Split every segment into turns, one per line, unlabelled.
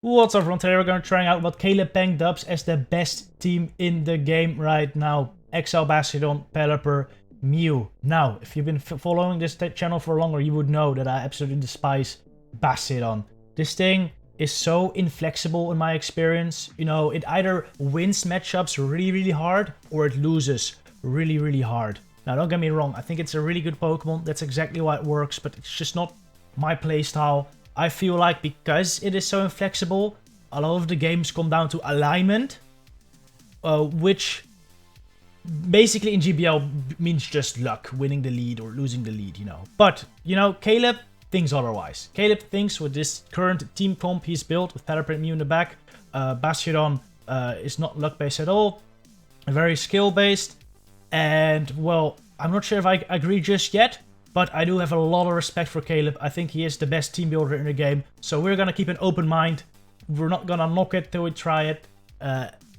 What's up, everyone? Today we're going to try out what Caleb Peng dubs as the best team in the game right now. XL Bastiodon, Pelipper, Mew. Now, if you've been following this channel for longer, you would know that I absolutely despise Bastiodon. This thing is so inflexible in my experience. You know, it either wins matchups really hard or it loses really hard. Now, don't get me wrong, I think it's a really good Pokemon. That's exactly why it works, but it's just not my playstyle. I feel like because it is so inflexible, a lot of the games come down to alignment, which basically in GBL means just luck, winning the lead or losing the lead, you know. But, you know, Caleb thinks otherwise. Caleb thinks with this current team comp he's built with Pelipper and Mew in the back, Bastiodon is not luck-based at all, very skill-based, and, well, I'm not sure if I agree just yet, but I do have a lot of respect for Caleb. I think he is the best team builder in the game. So we're going to keep an open mind. We're not going to knock it till we try it.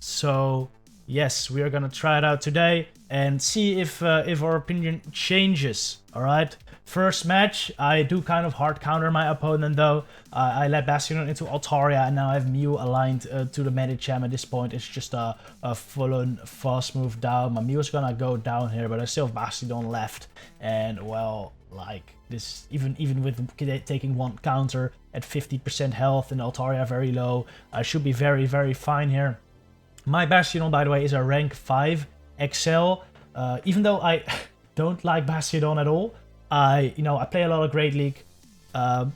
So yes, we are going to try it out today and see if our opinion changes. All right. First match, I do kind of hard counter my opponent though. I let Bastiodon into Altaria and now I have Mew aligned to the Medicham. At this point, it's just a full-on fast move down. My Mew is gonna go down here, but I still have Bastiodon left. And well, like this, even with taking one counter at 50% health and Altaria very low, I should be very fine here. My Bastiodon, by the way, is a rank 5 XL. Even though I don't like Bastiodon at all. I play a lot of Great League. I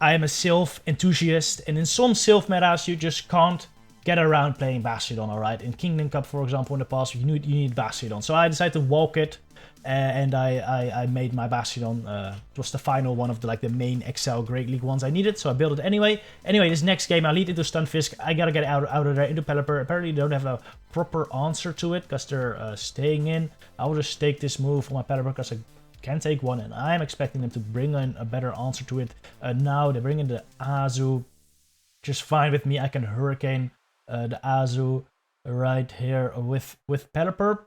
am a Sylph enthusiast, and in some Sylph metas you just can't get around playing Bastiodon, alright? In Kingdom Cup, for example, in the past, you need Bastiodon. So I decided to walk it, and I made my Bastiodon. It was the final one of the main XL Great League ones I needed, so I built it anyway. Anyway, this next game I lead into Stunfisk. I gotta get out of there into Pelipper. Apparently they don't have a proper answer to it, because they're staying in. I will just take this move for my Pelipper, because I can take one, and I'm expecting them to bring in a better answer to it. Now they bring in the Azu, just fine with me. I can Hurricane the Azu right here with Pelipper.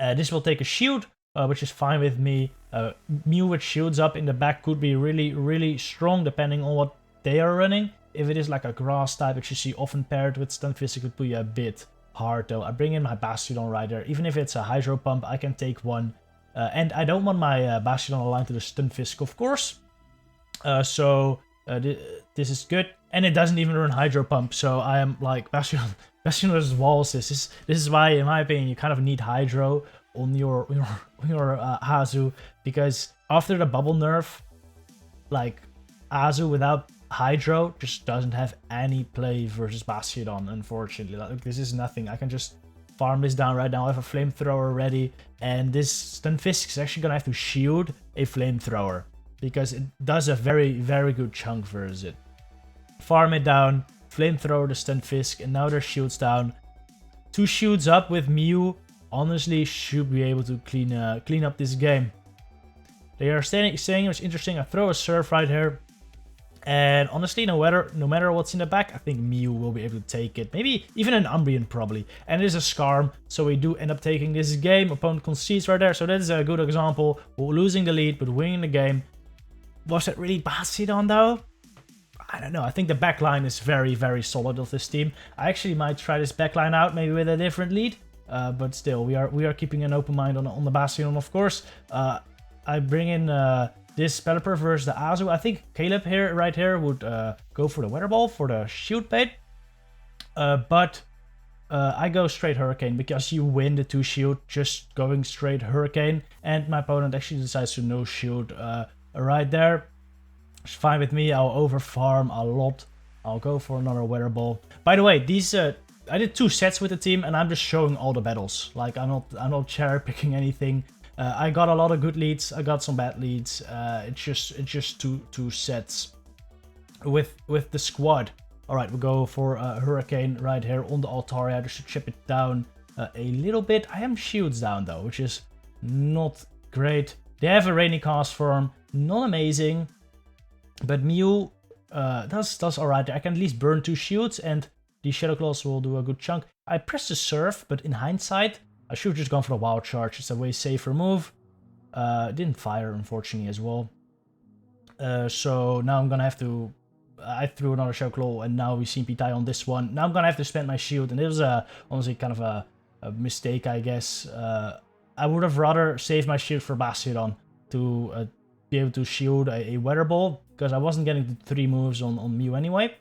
This will take a shield, which is fine with me. Mew with shields up in the back could be really strong, depending on what they are running. If it is like a grass type, which you see often paired with Stunfisk, it could be a bit hard though. I bring in my Bastiodon right there. Even if it's a Hydro Pump, I can take one. And I don't want my Bastiodon aligned to the Stunfisk, of course. This is good. And it doesn't even run Hydro Pump, so I am like, Bastiodon is walls. This is why, in my opinion, you kind of need Hydro on your Azu, because after the bubble nerf, like Azu without Hydro just doesn't have any play versus Bastiodon, unfortunately. Like, this is nothing. I can just farm this down right now. I have a flamethrower ready, and this Stunfisk is actually gonna have to shield a flamethrower because it does a very good chunk versus it. Farm it down, flamethrower the Stunfisk, and now their shields down. 2 shields up with Mew honestly should be able to clean up this game. They are saying it's interesting. I throw a Surf right here. And honestly, no matter what's in the back, I think Mew will be able to take it. Maybe even an Umbreon, probably. And it is a Skarm, so we do end up taking this game. Opponent concedes right there, so that is a good example. We're losing the lead, but winning the game. Was it really Bastiodon, though? I don't know. I think the backline is very solid of this team. I actually might try this backline out, maybe with a different lead. But still, we are keeping an open mind on the Bastiodon, of course. I bring in this Pelipper versus the Azu. I think Caleb right here would go for the Weather Ball for the shield bait. But I go straight Hurricane because you win the 2 shield just going straight Hurricane. And my opponent actually decides to no shield right there. It's fine with me. I'll overfarm a lot. I'll go for another Weather Ball. By the way, these I did 2 sets with the team, and I'm just showing all the battles. Like I'm not cherry picking anything. I got a lot of good leads. I got some bad leads. It's just two sets with the squad. All right, we'll go for a Hurricane right here on the Altaria just to chip it down a little bit. I am shields down though, which is not great. They have a Rainy Cast form, not amazing, but Mew does all right. I can at least burn 2 shields, and the Shadow Claws will do a good chunk. I pressed the Surf, but in hindsight, I should have just gone for the Wild Charge. It's a way safer move. Didn't fire, unfortunately, as well. So now I'm gonna have to I threw another Shock Claw, and now we see Pitai on this one. Now I'm gonna have to spend my shield, and it was honestly kind of a mistake, I guess. I would have rather saved my shield for Bastiodon to be able to shield a Weather Ball, because I wasn't getting the 3 moves on Mew anyway.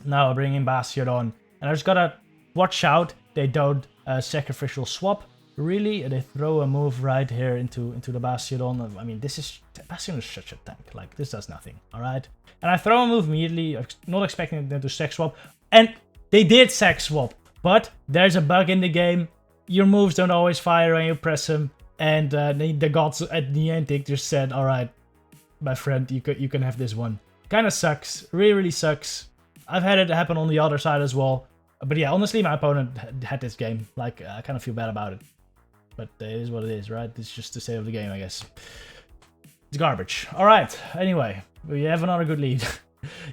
Now I bring in Bastiodon, and I just gotta watch out they don't sacrificial swap. Really, they throw a move right here into the Bastiodon. I mean, Bastiodon is such a tank. Like, this does nothing, alright? And I throw a move immediately, not expecting them to sack swap. And they did sack swap, but there's a bug in the game. Your moves don't always fire when you press them. And the gods at Niantic just said, alright, my friend, you can have this one. Kinda sucks, really sucks. I've had it happen on the other side as well. But yeah, honestly, my opponent had this game. Like, I kind of feel bad about it. But it is what it is, right? It's just the state of the game, I guess. It's garbage. Alright, anyway, we have another good lead.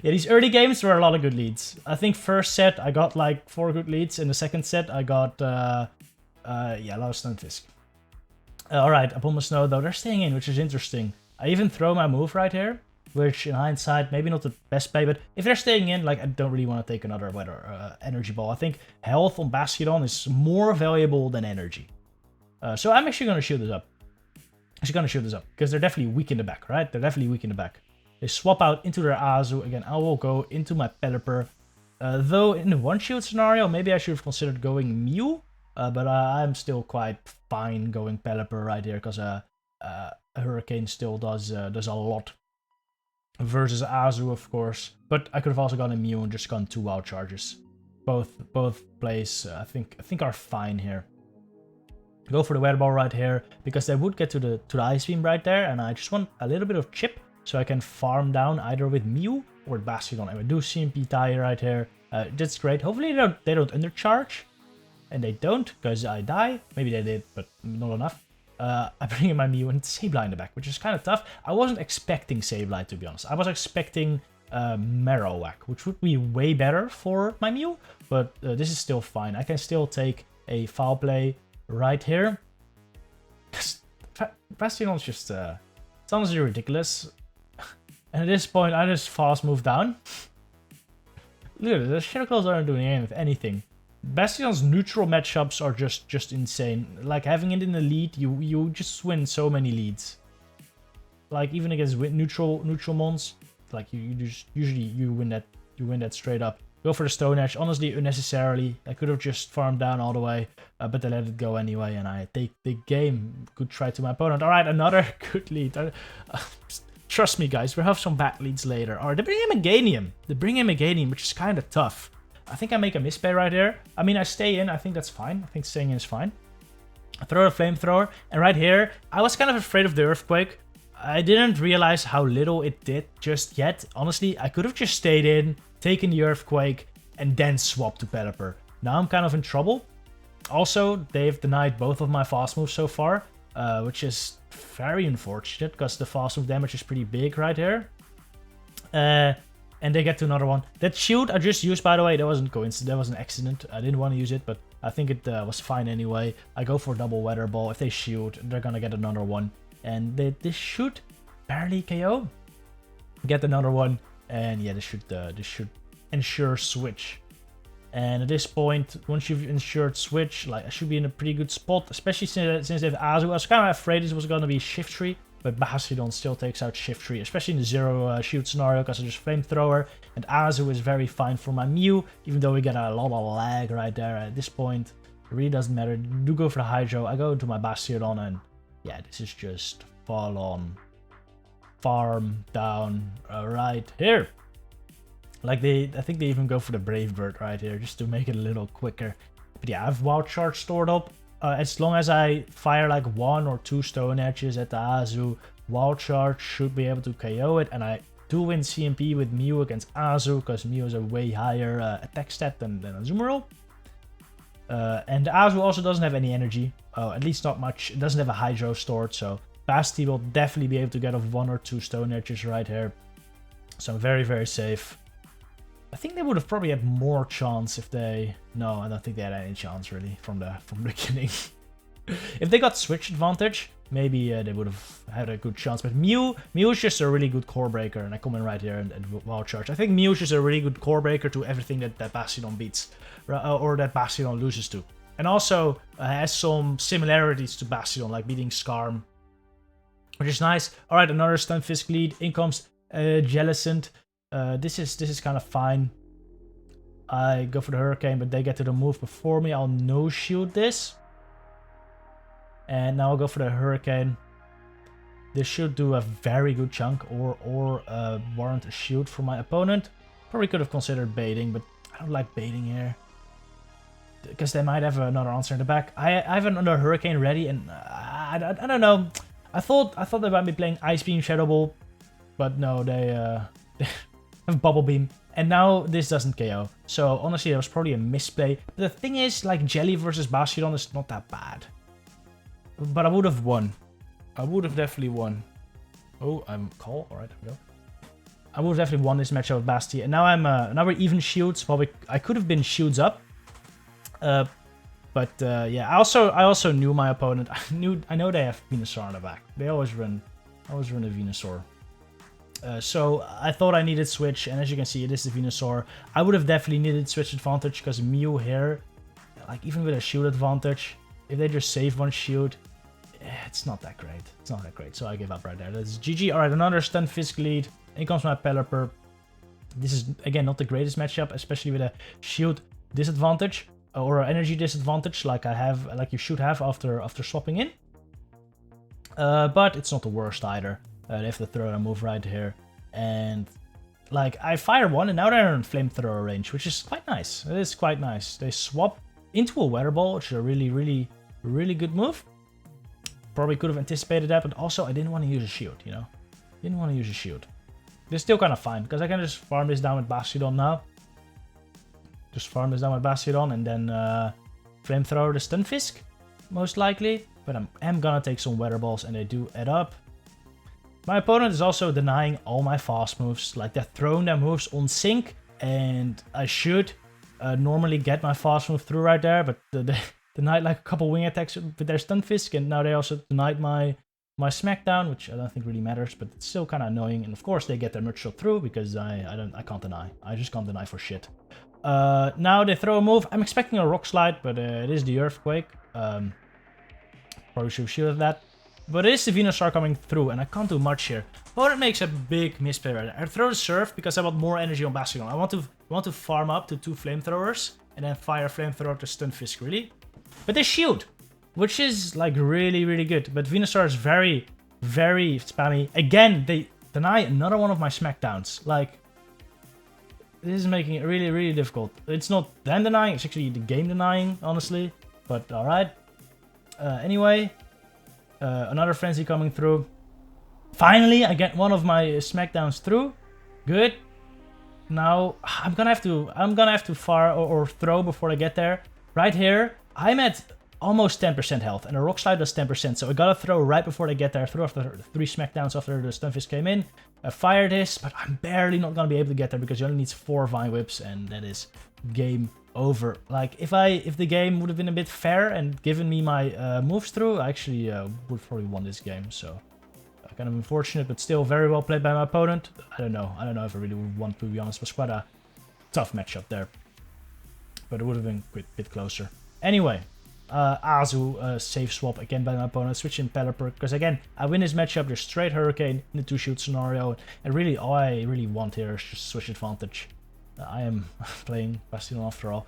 Yeah, these early games were a lot of good leads. I think first set I got like 4 good leads. In the second set I got, yeah, a lot of Stunfisk. Alright, Abomasnow though, they're staying in, which is interesting. I even throw my move right here, which in hindsight, maybe not the best play, but if they're staying in, like, I don't really want to take another weather energy ball. I think health on Bastiodon is more valuable than energy. So I'm actually going to shoot this up. Because they're definitely weak in the back, right? They're definitely weak in the back. They swap out into their Azu. Again, I will go into my Pelipper. Though in the one-shield scenario, maybe I should have considered going Mew. But I'm still quite fine going Pelipper right here, because a Hurricane still does a lot. Versus Azu, of course. But I could have also gone a Mew and just gone 2 wild charges. Both plays, I think are fine here. Go for the Weather Ball right here, because they would get to the Ice Beam right there, and I just want a little bit of chip, so I can farm down either with Mew or with Bastiodon. And we do see Pitai right here. That's great. Hopefully they don't undercharge, and they don't, because I die. Maybe they did, but not enough. I bring in my Mew and Sableye in the back, which is kind of tough. I wasn't expecting Sableye, to be honest. I was expecting Marowak, which would be way better for my Mew, but this is still fine. I can still take a foul play right here. Bastiodon's just, it's honestly ridiculous. And at this point, I just fast move down. Look at it, the Shadow Claws aren't doing anything. Bastiodon's neutral matchups are just insane. Like, having it in the lead, you just win so many leads. Like, even against neutral mons, like you just usually win that straight up. Go for the Stone Edge, honestly unnecessarily. I could have just farmed down all the way, but they let it go anyway, and I take the game. Good try to my opponent. Alright, another good lead. Trust me, guys, we'll have some bad leads later. Alright, they bring in Meganium, which is kind of tough. I think I make a misplay right here. I mean, I stay in. I think that's fine. I think staying in is fine. I throw a Flamethrower, and right here, I was kind of afraid of the Earthquake. I didn't realize how little it did just yet. Honestly, I could have just stayed in, taken the Earthquake, and then swapped to Pelipper. Now I'm kind of in trouble. Also, they've denied both of my fast moves so far, which is very unfortunate, because the fast move damage is pretty big right here. And they get to another one. That shield I just used, by the way, that wasn't coincidence, that was an accident. I didn't want to use it, but I think it was fine anyway. I go for double Weather Ball. If they shield, they're gonna get another one. And this should barely KO. Get another one. And yeah, this should ensure switch. And at this point, once you've ensured switch, like, I should be in a pretty good spot, especially since they have Azu. I was kind of afraid this was gonna be Shiftry. But Bastiodon still takes out Shiftry, especially in the zero shield scenario, because I just Flamethrower. And Azu is very fine for my Mew, even though we get a lot of lag right there at this point. It really doesn't matter. Do go for the Hydro. I go into my Bastiodon, and yeah, this is just fall on. Farm down right here. Like, I think they even go for the Brave Bird right here, just to make it a little quicker. But yeah, I have Wild Charge stored up. As long as I fire like 1 or 2 Stone Edges at the Azu, Wild Charge should be able to KO it. And I do win CMP with Mew against Azu, because Mew is a way higher attack stat than Azumarill. And Azu also doesn't have any energy, at least not much. It doesn't have a Hydro stored, so Basti will definitely be able to get off 1 or 2 Stone Edges right here. So I'm very, very safe. I think they would have probably had more chance if they... No, I don't think they had any chance, really, from the beginning. If they got switch advantage, maybe they would have had a good chance. But Mew is just a really good core breaker, and I come in right here and wild charge. I think Mew is just a really good core breaker to everything that Bastiodon beats, or that Bastiodon loses to. And also has some similarities to Bastiodon, like beating Skarm, which is nice. All right, another Stunfisk lead. In comes Jellicent. This is kind of fine. I go for the Hurricane, but they get to the move before me. I'll no-shield this. And now I'll go for the Hurricane. This should do a very good chunk or warrant a shield for my opponent. Probably could have considered baiting, but I don't like baiting here. Because they might have another answer in the back. I have another Hurricane ready, and I don't know. I thought they might be playing Ice Beam, Shadow Ball, but no, they have Bubble Beam. And now this doesn't KO. So honestly, that was probably a misplay. But the thing is, like, Jelly versus Bastiodon is not that bad. But I would have won. I would have definitely won. Oh, I'm call. All right, there we go. I would have definitely won this matchup with Basti. And now now we're even shields. Well, I could have been shields up. Yeah, I also knew my opponent. I know they have Venusaur on the back. They always run a Venusaur. So I thought I needed switch, and as you can see, it is the Venusaur. I would have definitely needed switch advantage because Mew here, like even with a shield advantage, if they just save one shield, it's not that great. It's not that great. So I give up right there. That's GG. All right, another Stunfisk lead. In comes my Pelipper. This is again not the greatest matchup, especially with a shield disadvantage or energy disadvantage, like you should have after swapping in. But it's not the worst either. They have to throw a move right here, and like I fire one, and now they're in flamethrower range, which is quite nice. It is quite nice. They swap into a weather ball, which is a really good move. Probably could have anticipated that, but also I didn't want to use a shield, you know? Didn't want to use a shield. This is still kind of fine, because I can just farm this down with Bastiodon now. Just farm this down with Bastiodon, and then flamethrower the Stunfisk, most likely. But I am gonna take some weather balls, and they do add up. My opponent is also denying all my fast moves, like they're throwing their moves on sync, and I should normally get my fast move through right there, but they denied like a couple wing attacks with their Stunfisk, and now they also denied my Smackdown, which I don't think really matters, but it's still kind of annoying. And of course they get their Mud Shot through because I can't deny. I just can't deny for shit. Now they throw a move. I'm expecting a Rock Slide, but it is the Earthquake. Probably should have shielded that. But it is the Venusaur coming through, and I can't do much here. Opponent makes a big misplay right there. I throw the Surf because I want more energy on Bastiodon. I want to farm up to 2 Flamethrowers, and then fire Flamethrower to Stunfisk, really. But they shield, which is like really good. But Venusaur is very spammy. Again, they deny another one of my Smackdowns. Like, this is making it really difficult. It's not them denying, it's actually the game denying, honestly. But alright. Anyway, another Frenzy coming through. Finally, I get one of my Smackdowns through. Good. Now I'm gonna have to fire or throw before I get there. Right here, I'm at almost 10% health, and a Rock Slide does 10%, so I gotta throw right before they get there. Throw after 3 Smackdowns after the Stunfisk came in. I fire this, but I'm barely not gonna be able to get there because you only need 4 Vine Whips, and that is game over. Like, if the game would have been a bit fair and given me my moves through, I actually would probably won this game. So kind of unfortunate, but still very well played by my opponent. I don't know if I really would want to be honest. It was quite a tough matchup there, but it would have been a bit closer. Anyway, Azu safe swap again by my opponent, switching Pelipper, because again, I win this matchup, just straight Hurricane in the 2-shoot scenario, and really all I really want here is just switch advantage. I am playing Bastiodon after all.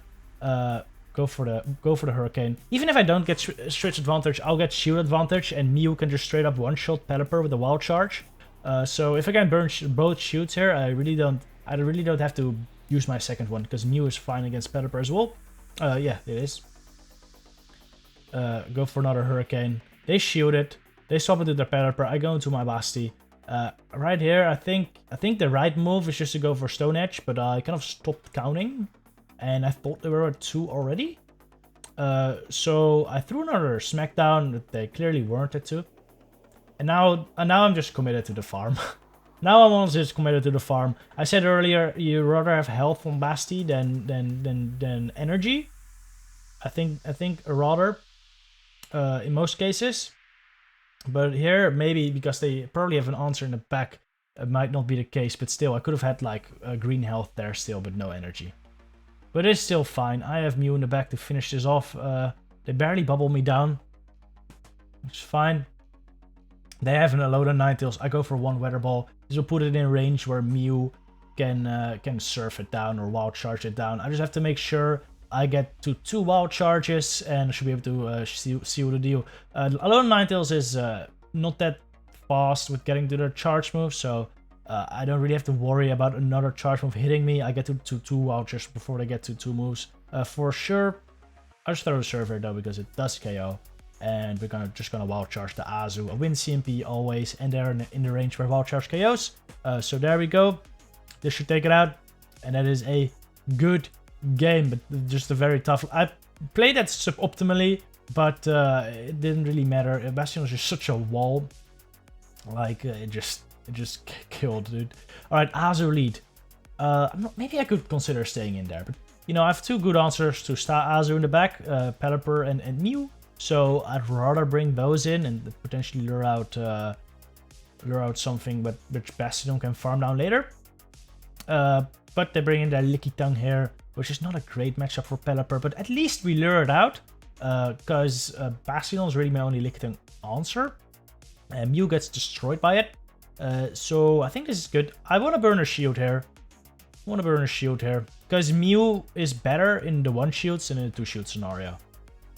Go for the Hurricane. Even if I don't get switch advantage, I'll get shield advantage, and Mew can just straight up one-shot Pelipper with a Wild Charge. So if I can burn both shields here, I really don't have to use my second one, because Mew is fine against Pelipper as well. Yeah, it is. Go for another Hurricane. They shield it. They swap it to their Pelipper. I go into my Basti. Right here, I think the right move is just to go for Stone Edge, but I kind of stopped counting, and I thought they were at 2 already. So I threw another Smackdown that they clearly weren't at 2. And now I'm just committed to the farm. Now I'm honestly just committed to the farm. I said earlier, you rather have health on Basti than energy. I think rather. in most cases. But here, maybe because they probably have an answer in the back, it might not be the case. But still, I could have had like a green health there still, but no energy. But it's still fine. I have Mew in the back to finish this off. They barely bubble me down. It's fine. They have an Alolan Ninetales. I go for one Weather Ball. This will put it in range where Mew can surf it down or Wild Charge it down. I just have to make sure I get to 2 Wild Charges and I should be able to seal the deal. Alolan Ninetales is not that fast with getting to their charge move, so I don't really have to worry about another charge move hitting me. I get to 2 Wild Charges before they get to 2 moves. For sure, I'll just throw a Surfer though because it does KO. And we're just gonna Wild Charge the Azu. A Win CMP always, and they're in the range where Wild Charge KOs. So there we go. This should take it out. And that is a good game, but just a very tough. I played that suboptimally, but it didn't really matter. Bastiodon was just such a wall. Like, it just killed, dude. Alright, Azu Lead. Maybe I could consider staying in there, but you know, I have 2 good answers to Azu in the back, Pelipper and Mew. So I'd rather bring those in and potentially lure out something which Bastiodon can farm down later. But they bring in their Licky Tongue here, which is not a great matchup for Pelipper, but at least we lure it out, because Bastiodon is really my only Licky Tongue answer. And Mew gets destroyed by it. So I think this is good. I want to burn a shield here. Because Mew is better in the 1 shields than in the 2 shield scenario.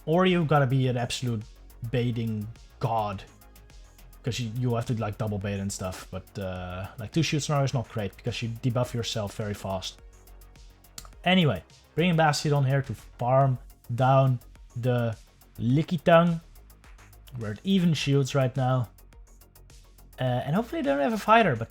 Or you gotta be an absolute baiting god. Because you have to like double bait and stuff. But like 2 shield scenario is not great because you debuff yourself very fast. Anyway, bringing Bastiodon here to farm down the Licky Tongue. We're at even shields right now. And hopefully they don't have a fighter, but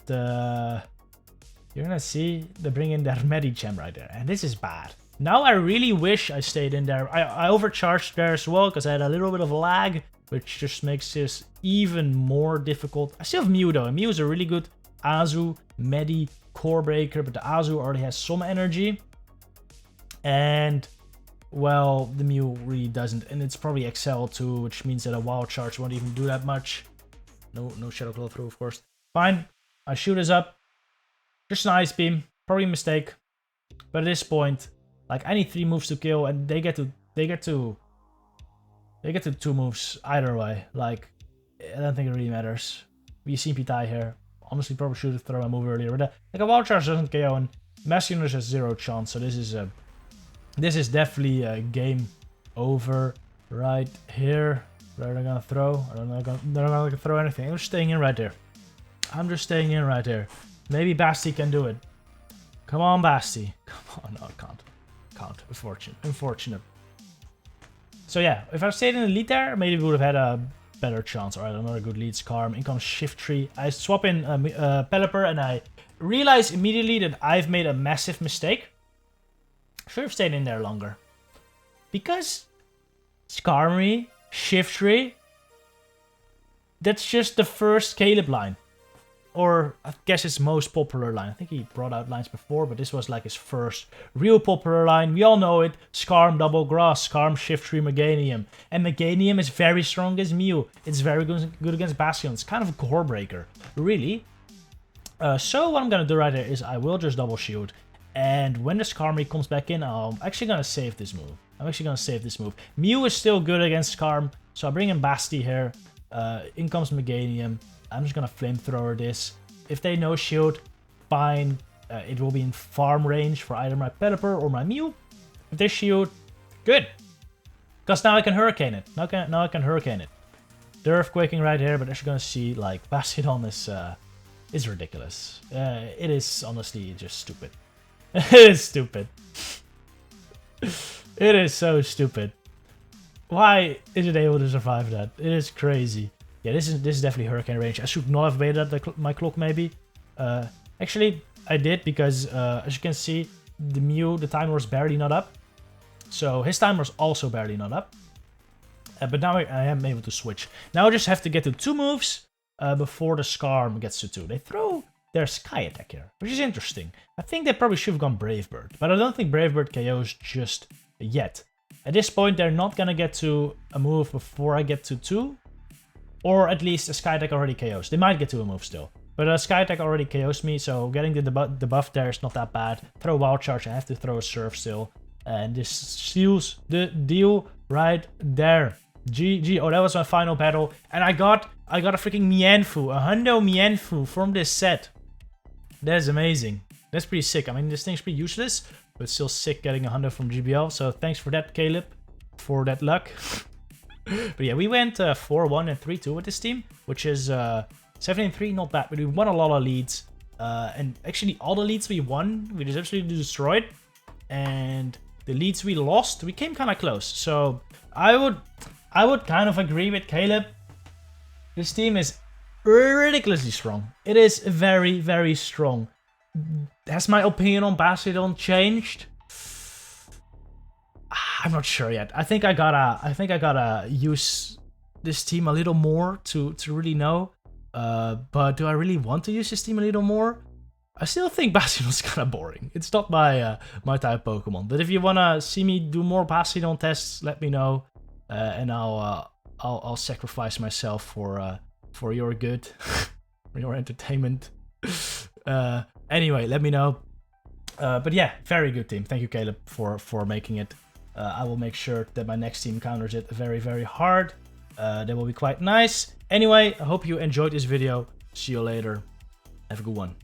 you're gonna see they bring in their Medicham right there. And this is bad. Now I really wish I stayed in there. I overcharged there as well because I had a little bit of lag, which just makes this even more difficult. I still have Mew though, and Mew is a really good Azu, Medi, Core Breaker, but the Azu already has some energy. And, well, the Mew really doesn't, and it's probably Excel too, which means that a Wild Charge won't even do that much. No Shadow Claw through, of course. Fine, I shoot this up. Just an Ice Beam, probably a mistake. But at this point, like, I need 3 moves to kill, and they get to 2 moves either way. Like, I don't think it really matters. We CP tie here. Honestly, probably should have thrown a move earlier, but like a Wild Charge doesn't KO, and Bastiodon has 0 chance. So this is definitely a game over right here. Where are they gonna throw? They're not gonna throw anything. I'm just staying in right there. Maybe Basti can do it. Come on, Basti. Come on, no, can't. Unfortunate. So yeah, if I stayed in the lead there, maybe we would have had a better chance. Alright, another good lead. Skarm. In comes Shiftry. I swap in Pelipper, and I realize immediately that I've made a massive mistake. Should have stayed in there longer. Because Skarmory, Shiftry, that's just the first Caleb line. Or, I guess his most popular line. I think he brought out lines before, but this was like his first real popular line. We all know it. Skarm, Double Grass, Skarm, Shiftry, Meganium. And Meganium is very strong against Mew. It's very good against Bastiodon. It's kind of a core breaker, really. So what I'm going to do right here is I will just double shield. And when the Skarmory comes back in, I'm actually going to save this move. Mew is still good against Skarm, so I bring in Basti here. In comes Meganium. I'm just gonna flamethrower this. If they no shield, fine. It will be in farm range for either my Pelipper or my Mew. If they shield, good. Because now I can Hurricane it. Now I can Hurricane it. They're Earthquaking right here, but as you're gonna see, like, Bastiodon is ridiculous. It is honestly just stupid. It is stupid. It is so stupid. Why is it able to survive that? It is crazy. Yeah, this is definitely Hurricane range. I should not have waited at my clock, maybe. Actually, I did, because as you can see, the Mew, the timer was barely not up. So his timer was also barely not up. But now I am able to switch. Now I just have to get to 2 moves before the Skarm gets to 2. They throw their Sky Attack here, which is interesting. I think they probably should have gone Brave Bird, but I don't think Brave Bird KOs just yet. At this point, they're not gonna get to a move before I get to 2. Or at least a Sky Attack already KOs. They might get to a move still. But a Sky Attack already KOs me, so getting the debuff there is not that bad. Throw Wild Charge, I have to throw a Surf still. And this seals the deal right there. GG. Oh, that was my final battle. And I got a freaking Mienfoo, a Hundo Mienfoo from this set. That's amazing. That's pretty sick. I mean, this thing's pretty useless, but still sick getting a Hundo from GBL. So thanks for that, Caleb, for that luck. But yeah, we went 4-1 and 3-2 with this team, which is 7-3, not bad. But we won a lot of leads. And actually, all the leads we won, we just absolutely destroyed. And the leads we lost, we came kind of close. So I would kind of agree with Caleb. This team is ridiculously strong. It is very, very strong. Has my opinion on Bastiodon changed? I'm not sure yet. I think I gotta use this team a little more to really know. But do I really want to use this team a little more? I still think Bastiodon's kind of boring. It's not my my type of Pokemon. But if you wanna see me do more Bastiodon tests, let me know, and I'll sacrifice myself for your good, for your entertainment. Anyway, let me know. But yeah, very good team. Thank you, Caleb, for making it. I will make sure that my next team counters it very, very hard. That will be quite nice. Anyway, I hope you enjoyed this video. See you later. Have a good one.